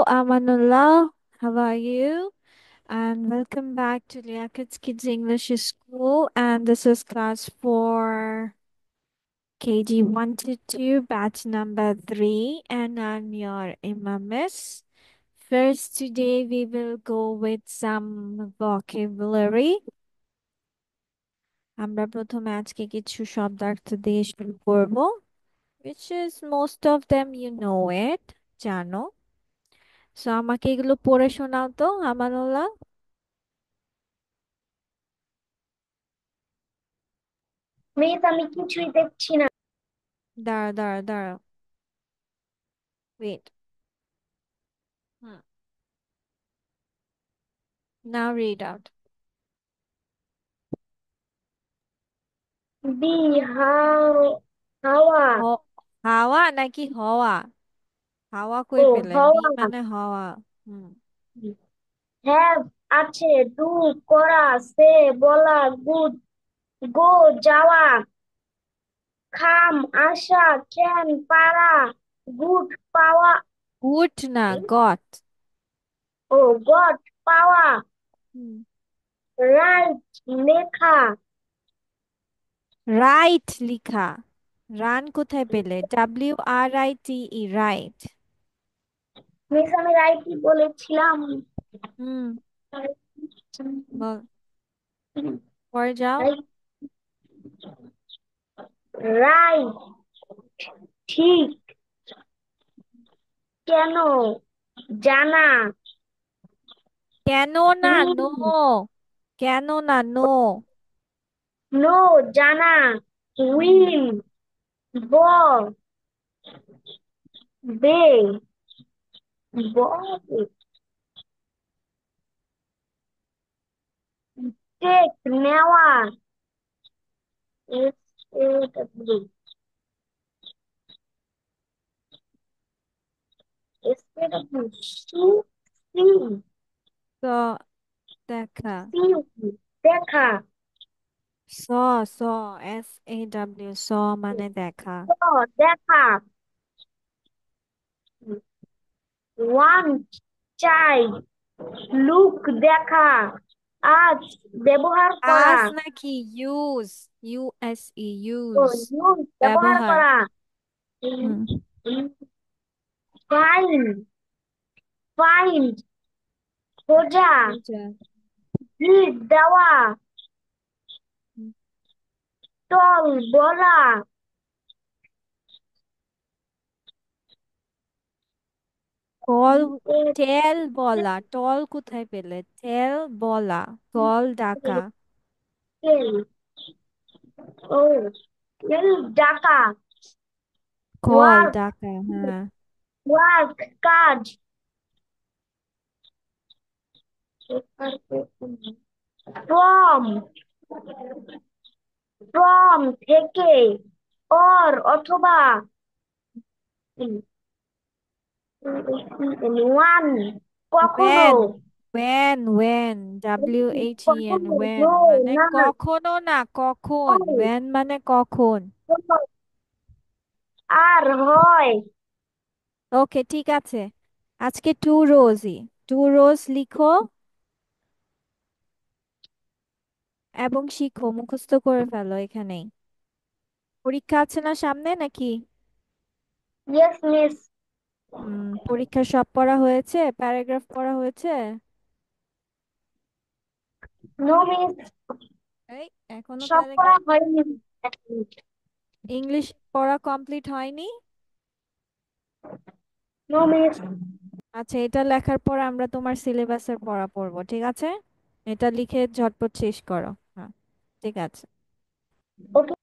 Amanullah. How are you? And welcome back to Liaquat's Kids English School. And this is class for KG 1 to 2, batch number 3. And I'm your Miss. First, today we will go with some vocabulary. আমরা প্রথমে আজকে কিছু শব্দার্থ দিয়ে শুরু করব, which is most of them you know it, জানো। So আমাকে এগুলো পড়ে শোনাও তো, আমানুল্লাহ। মিস আমি কিছুই দেখছি না। দাঁড়া দাঁড়া দাঁড়া, ওয়েট। হুম, নাও রিড আউট। বি হাও হাওয়া। হাওয়া নাকি হওয়া? হাওয়া কই ও পেলে? বি হাওয়া। মানে হাওয়া। হুম। হ্যাভ আছে, ডু করা, সে বলা, গুড গো যাওয়া, খাম আসা, ক্যান পারা, গুড পাওয়া। গুড না, গট। ও গট পাওয়া, হুম। রাইট লেখা। রাইট লিখা। রান কোথায় পেলে? WRITE, right. মিস আমি রাইটই বলেছিলাম। হুম, বল, পরে যাও। রাইট ঠিক, কেন জানা, কেন না, নো। ক্লিন কেন না, নো। নো জানা, হুম। উইল বল বে বল টেক নেওয়া, S A W S A W C C তো দেখা। সি দেখা, স স SAW, স মানে দেখা। তো দেখা, ওয়ান চাই, লুক দেখা, আজ ব্যবহার করা, আজ নাকি ইউজ? USE, ও ইউজ। ইউজ ব্যবহার ব্যবহার। করা, হুম। ফাইন ফাইন্ড খোঁজা, বুঝা। হিট দেওয়া, হুম। টল বলা, কল। টেল বলা। টল কোথায় পেলে? টেল বলা। কল ডাকা। ও ডাকা, কল ওয়ার্ক ডাকা, হ্যাঁ। ওয়ার্ক কাজ, ফ্রম ফ্রম থেকে, অর অথবা, ওয়ান কখনো, ওয়েন। ওয়েন WHEN, কখনো ওয়েন নো মানে না, কখনো না, কখন। ওয়েন মানে কখন। আর হয়, ওকে, ঠিক আছে। আজকে টু রোজই। টু রোজ লিখো এবং শিখো, মুখস্থ করে ফেলো এখানেই। পরীক্ষা আছে না সামনে নাকি? Yes miss. পরীক্ষা সব পড়া হয়েছে? প্যারাগ্রাফ পড়া হয়েছে? নো মিস, এই, এখনো সব করা প্যারাগ্রাফ? হয়নি। ইংলিশ পড়া কমপ্লিট হয়নি? No miss. আচ্ছা, এটা লেখার পর আমরা তোমার সিলেবাসের পড়া পড়বো, ঠিক আছে? এটা লিখে ঝটপট শেষ করো। হ্যাঁ, ঠিক আছে। ওকে।